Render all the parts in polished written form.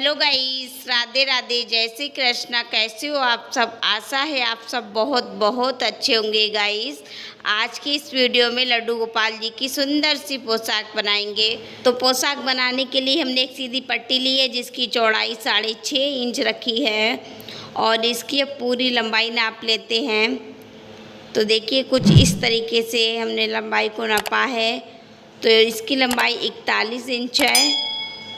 Hello guys, Radhe Radhe, जय श्री कृष्णा। कैसे हो आप सब? आशा है आप सब बहुत बहुत अच्छे होंगे गाइस। आज की इस वीडियो में लड्डू गोपाल जी की सुंदर सी पोशाक बनाएंगे। तो पोशाक बनाने के लिए हमने एक सीधी पट्टी ली है जिसकी चौड़ाई 6.5 इंच रखी है और इसकी अब पूरी लंबाई नाप लेते हैं। तो देखिए कुछ इस तरीके से हमने लंबाई को नापा है। तो इसकी लंबाई 41 इंच है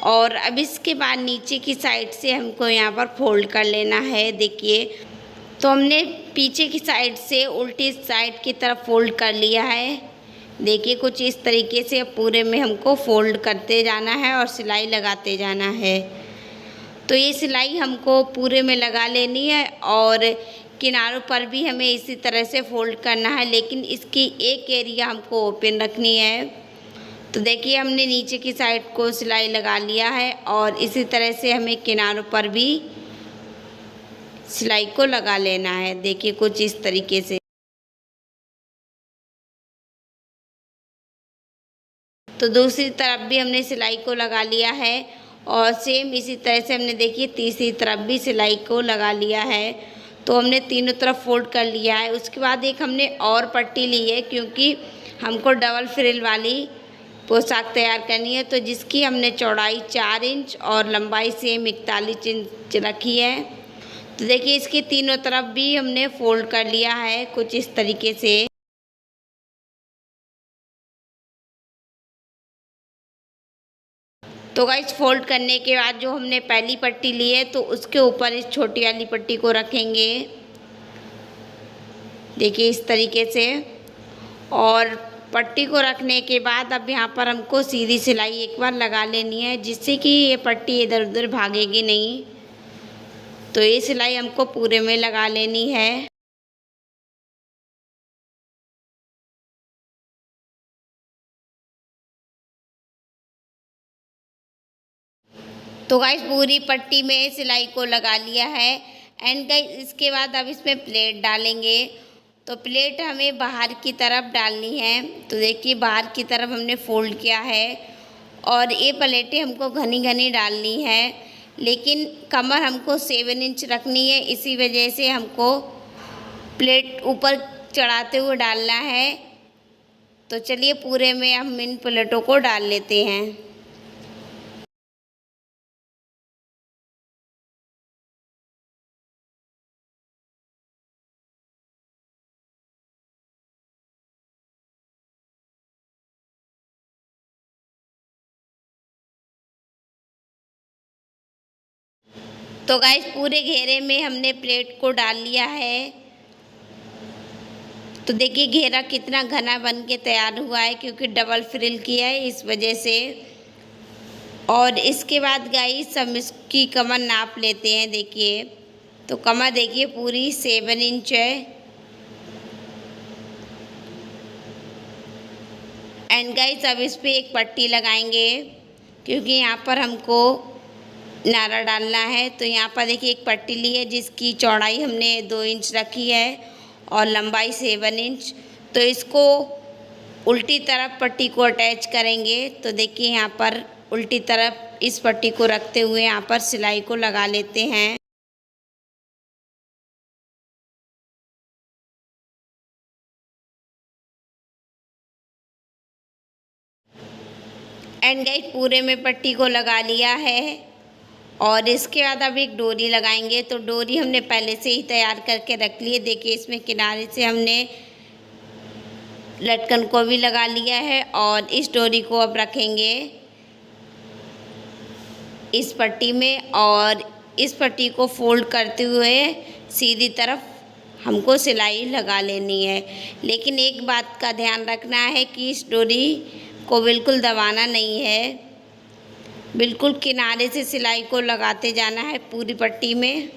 और अब इसके बाद नीचे की साइड से हमको यहाँ पर फोल्ड कर लेना है। देखिए तो हमने पीछे की साइड से उल्टी साइड की तरफ फोल्ड कर लिया है। देखिए कुछ इस तरीके से पूरे में हमको फोल्ड करते जाना है और सिलाई लगाते जाना है। तो ये सिलाई हमको पूरे में लगा लेनी है और किनारों पर भी हमें इसी तरह से फोल्ड करना है, लेकिन इसकी एक एरिया हमको ओपन रखनी है। तो देखिए हमने नीचे की साइड को सिलाई लगा लिया है और इसी तरह से हमें किनारों पर भी सिलाई को लगा लेना है। देखिए कुछ इस तरीके से। तो दूसरी तरफ भी हमने सिलाई को लगा लिया है और सेम इसी तरह से हमने देखिए तीसरी तरफ भी सिलाई को लगा लिया है। तो हमने तीनों तरफ फोल्ड कर लिया है। उसके बाद एक हमने और पट्टी ली है क्योंकि हमको डबल फ्रिल वाली पोशाक तैयार करनी है। तो जिसकी हमने चौड़ाई 4 इंच और लंबाई सेम 41 इंच रखी है। तो देखिए इसकी तीनों तरफ भी हमने फोल्ड कर लिया है कुछ इस तरीके से। तो गाइस फोल्ड करने के बाद जो हमने पहली पट्टी ली है तो उसके ऊपर इस छोटी वाली पट्टी को रखेंगे। देखिए इस तरीके से। और पट्टी को रखने के बाद अब यहाँ पर हमको सीधी सिलाई एक बार लगा लेनी है जिससे कि ये पट्टी इधर उधर भागेगी नहीं। तो ये सिलाई हमको पूरे में लगा लेनी है। तो गाइस पूरी पट्टी में सिलाई को लगा लिया है एंड गाइस इसके बाद अब इसमें प्लेट डालेंगे। तो प्लेट हमें बाहर की तरफ डालनी है। तो देखिए बाहर की तरफ हमने फोल्ड किया है और ये प्लेटें हमको घनी घनी डालनी है, लेकिन कमर हमको 7 इंच रखनी है, इसी वजह से हमको प्लेट ऊपर चढ़ाते हुए डालना है। तो चलिए पूरे में हम इन प्लेटों को डाल लेते हैं। तो गाइस पूरे घेरे में हमने प्लेट को डाल लिया है। तो देखिए घेरा कितना घना बन के तैयार हुआ है क्योंकि डबल फ्रिल किया है इस वजह से। और इसके बाद गाइस हम इसकी कमर नाप लेते हैं। देखिए तो कमर देखिए पूरी 7 इंच है एंड गाइस अब इस पे एक पट्टी लगाएंगे क्योंकि यहाँ पर हमको नारा डालना है। तो यहाँ पर देखिए एक पट्टी ली है जिसकी चौड़ाई हमने 2 इंच रखी है और लंबाई 7 इंच। तो इसको उल्टी तरफ पट्टी को अटैच करेंगे। तो देखिए यहाँ पर उल्टी तरफ इस पट्टी को रखते हुए यहाँ पर सिलाई को लगा लेते हैं। एंड गाइस पूरे में पट्टी को लगा लिया है और इसके बाद अब एक डोरी लगाएंगे। तो डोरी हमने पहले से ही तैयार करके रख ली है। देखिए इसमें किनारे से हमने लटकन को भी लगा लिया है और इस डोरी को अब रखेंगे इस पट्टी में और इस पट्टी को फोल्ड करते हुए सीधी तरफ हमको सिलाई लगा लेनी है। लेकिन एक बात का ध्यान रखना है कि इस डोरी को बिल्कुल दबाना नहीं है, बिल्कुल किनारे से सिलाई को लगाते जाना है पूरी पट्टी में।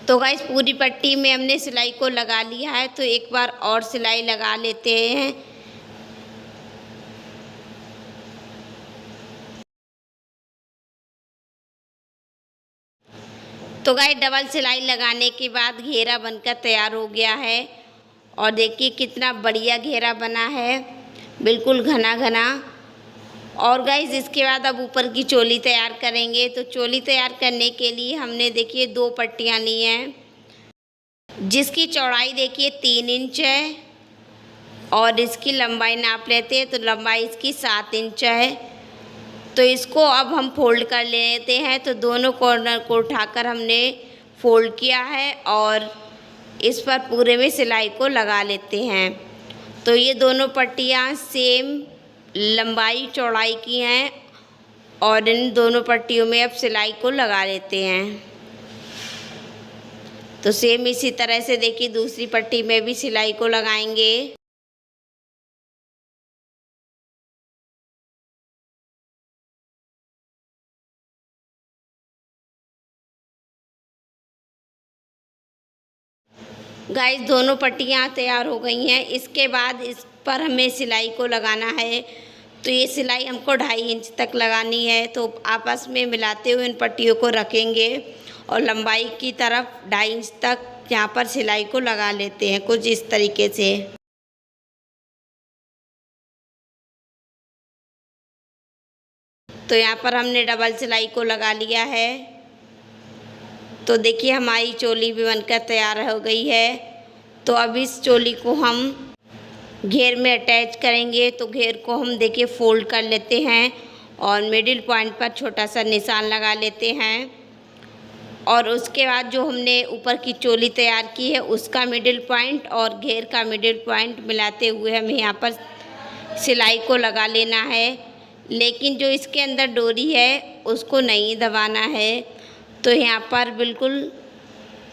तो गाइस पूरी पट्टी में हमने सिलाई को लगा लिया है। तो एक बार और सिलाई लगा लेते हैं। तो गाइस डबल सिलाई लगाने के बाद घेरा बनकर तैयार हो गया है और देखिए कितना बढ़िया घेरा बना है, बिल्कुल घना घना। और गाइस इसके बाद अब ऊपर की चोली तैयार करेंगे। तो चोली तैयार करने के लिए हमने देखिए 2 पट्टियाँ ली हैं, जिसकी चौड़ाई देखिए 3 इंच है और इसकी लंबाई नाप लेते हैं तो लंबाई इसकी 7 इंच है। तो इसको अब हम फोल्ड कर लेते हैं। तो दोनों कॉर्नर को उठाकर हमने फोल्ड किया है और इस पर पूरे में सिलाई को लगा लेते हैं। तो ये दोनों पट्टियाँ सेम लंबाई चौड़ाई की हैं और इन दोनों पट्टियों में अब सिलाई को लगा लेते हैं। तो सेम इसी तरह से देखिए दूसरी पट्टी में भी सिलाई को लगाएंगे। गाइस दोनों पट्टियाँ तैयार हो गई हैं। इसके बाद इस पर हमें सिलाई को लगाना है। तो ये सिलाई हमको 2.5 इंच तक लगानी है। तो आपस में मिलाते हुए इन पट्टियों को रखेंगे और लंबाई की तरफ 2.5 इंच तक यहाँ पर सिलाई को लगा लेते हैं कुछ इस तरीके से। तो यहाँ पर हमने डबल सिलाई को लगा लिया है। तो देखिए हमारी चोली भी बनकर तैयार हो गई है। तो अब इस चोली को हम घेर में अटैच करेंगे। तो घेर को हम देखिए फोल्ड कर लेते हैं और मिडिल पॉइंट पर छोटा सा निशान लगा लेते हैं और उसके बाद जो हमने ऊपर की चोली तैयार की है उसका मिडिल पॉइंट और घेर का मिडिल पॉइंट मिलाते हुए हमें यहाँ पर सिलाई को लगा लेना है। लेकिन जो इसके अंदर डोरी है उसको नहीं दबाना है। तो यहाँ पर बिल्कुल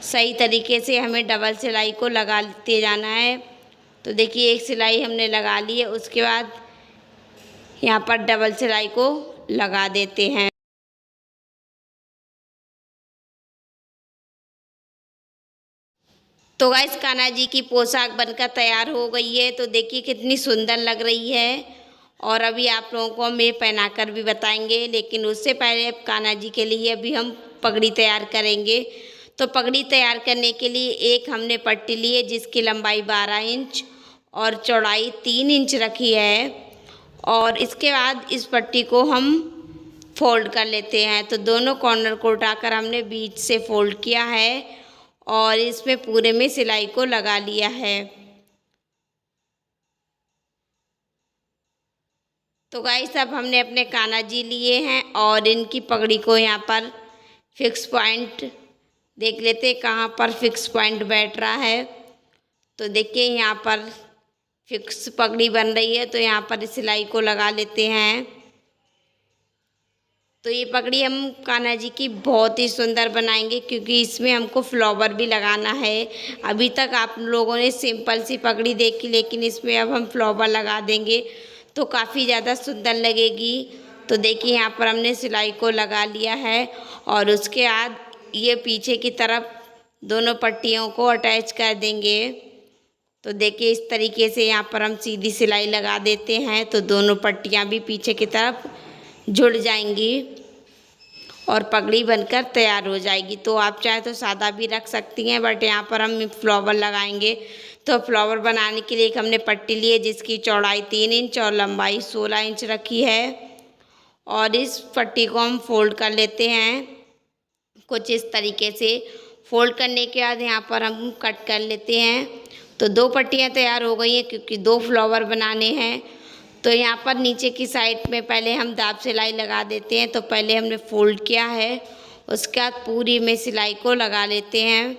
सही तरीके से हमें डबल सिलाई को लगाते जाना है। तो देखिए एक सिलाई हमने लगा ली है, उसके बाद यहाँ पर डबल सिलाई को लगा देते हैं। तो गाइस कान्हा जी की पोशाक बनकर तैयार हो गई है। तो देखिए कितनी सुंदर लग रही है और अभी आप लोगों को हम ये पहनाकर भी बताएंगे। लेकिन उससे पहले कान्हा जी के लिए अभी हम पगड़ी तैयार करेंगे। तो पगड़ी तैयार करने के लिए एक हमने पट्टी ली है जिसकी लंबाई 12 इंच और चौड़ाई 3 इंच रखी है और इसके बाद इस पट्टी को हम फोल्ड कर लेते हैं। तो दोनों कॉर्नर को उठाकर हमने बीच से फोल्ड किया है और इसमें पूरे में सिलाई को लगा लिया है। तो गाइस अब हमने अपने कान्हा जी लिए हैं और इनकी पगड़ी को यहाँ पर फिक्स पॉइंट देख लेते कहाँ पर फिक्स पॉइंट बैठ रहा है। तो देखिए यहाँ पर फिक्स पगड़ी बन रही है। तो यहाँ पर सिलाई को लगा लेते हैं। तो ये पगड़ी हम कान्हा जी की बहुत ही सुंदर बनाएंगे क्योंकि इसमें हमको फ्लावर भी लगाना है। अभी तक आप लोगों ने सिंपल सी पगड़ी देखी, लेकिन इसमें अब हम फ्लावर लगा देंगे तो काफ़ी ज़्यादा सुंदर लगेगी। तो देखिए यहाँ पर हमने सिलाई को लगा लिया है और उसके बाद ये पीछे की तरफ दोनों पट्टियों को अटैच कर देंगे। तो देखिए इस तरीके से यहाँ पर हम सीधी सिलाई लगा देते हैं तो दोनों पट्टियाँ भी पीछे की तरफ जुड़ जाएंगी और पगड़ी बनकर तैयार हो जाएगी। तो आप चाहे तो सादा भी रख सकती हैं, बट यहाँ पर हम फ्लावर लगाएंगे। तो फ्लावर बनाने के लिए एक हमने पट्टी ली है जिसकी चौड़ाई 3 इंच और लंबाई 16 इंच रखी है और इस पट्टी को हम फोल्ड कर लेते हैं कुछ इस तरीके से। फोल्ड करने के बाद यहाँ पर हम कट कर लेते हैं। तो 2 पट्टियाँ तैयार हो गई हैं क्योंकि 2 फ्लावर बनाने हैं। तो यहाँ पर नीचे की साइड में पहले हम दाब सिलाई लगा देते हैं। तो पहले हमने फोल्ड किया है, उसके बाद पूरी में सिलाई को लगा लेते हैं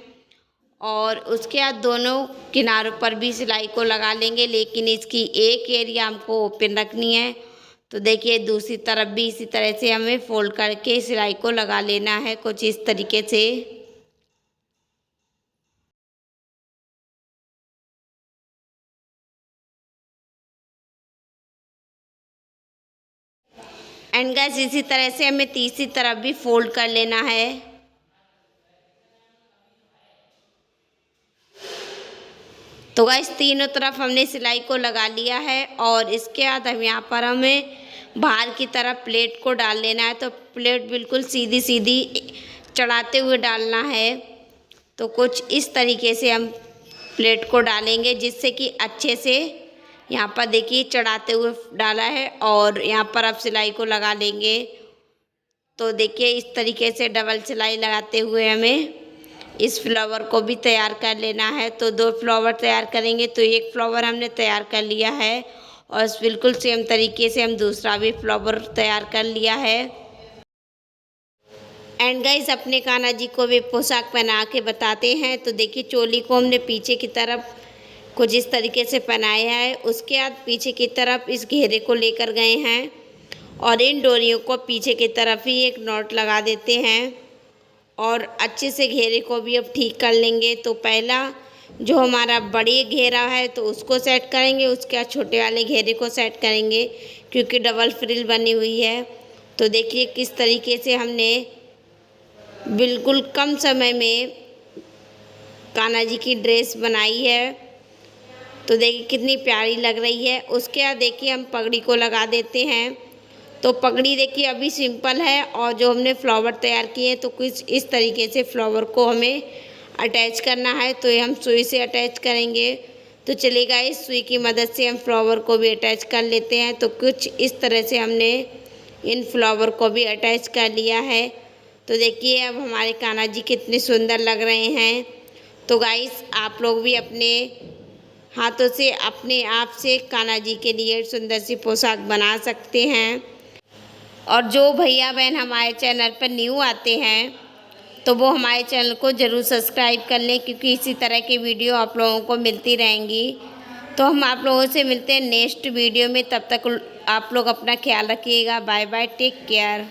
और उसके बाद दोनों किनारों पर भी सिलाई को लगा लेंगे, लेकिन इसकी एक एरिया हमको ओपन रखनी है। तो देखिए दूसरी तरफ भी इसी तरह से हमें फोल्ड करके सिलाई को लगा लेना है कुछ इस तरीके से। एंड गाइस इसी तरह से हमें तीसरी तरफ भी फोल्ड कर लेना है। तो गाइस तीनों तरफ हमने सिलाई को लगा लिया है और इसके बाद हम यहाँ पर हमें बाहर की तरफ प्लेट को डाल लेना है। तो प्लेट बिल्कुल सीधी सीधी चढ़ाते हुए डालना है। तो कुछ इस तरीके से हम प्लेट को डालेंगे, जिससे कि अच्छे से यहाँ पर देखिए चढ़ाते हुए डाला है और यहाँ पर अब सिलाई को लगा लेंगे। तो देखिए इस तरीके से डबल सिलाई लगाते हुए हमें इस फ्लावर को भी तैयार कर लेना है। तो 2 फ्लावर तैयार करेंगे, तो 1 फ्लावर हमने तैयार कर लिया है और बिल्कुल सेम तरीके से हम दूसरा भी फ्लावर तैयार कर लिया है। एंड गाइस अपने कान्हा जी को भी पोशाक पहना के बताते हैं। तो देखिए चोली को हमने पीछे की तरफ कुछ इस तरीके से पहनाया है, उसके बाद पीछे की तरफ इस घेरे को लेकर गए हैं और इन डोरियों को पीछे की तरफ ही एक नॉट लगा देते हैं और अच्छे से घेरे को भी अब ठीक कर लेंगे। तो पहला जो हमारा बड़ी घेरा है तो उसको सेट करेंगे, उसके बाद छोटे वाले घेरे को सेट करेंगे क्योंकि डबल फ्रिल बनी हुई है। तो देखिए किस तरीके से हमने बिल्कुल कम समय में कान्हा जी की ड्रेस बनाई है। तो देखिए कितनी प्यारी लग रही है। उसके बाद देखिए हम पगड़ी को लगा देते हैं। तो पगड़ी देखिए अभी सिंपल है और जो हमने फ्लावर तैयार किए हैं तो कुछ इस तरीके से फ्लावर को हमें अटैच करना है। तो ये हम सुई से अटैच करेंगे। तो चलिए गाइस सुई की मदद से हम फ्लावर को भी अटैच कर लेते हैं। तो कुछ इस तरह से हमने इन फ्लावर को भी अटैच कर लिया है। तो देखिए अब हमारे कान्हा जी कितने सुंदर लग रहे हैं। तो गाइस आप लोग भी अपने हाथों से अपने आप से कान्हा जी के लिए सुंदर सी पोशाक बना सकते हैं। और जो भैया बहन हमारे चैनल पर न्यू आते हैं तो वो हमारे चैनल को ज़रूर सब्सक्राइब कर लें, क्योंकि इसी तरह की वीडियो आप लोगों को मिलती रहेंगी। तो हम आप लोगों से मिलते हैं नेक्स्ट वीडियो में। तब तक आप लोग अपना ख्याल रखिएगा। Bye bye, take care.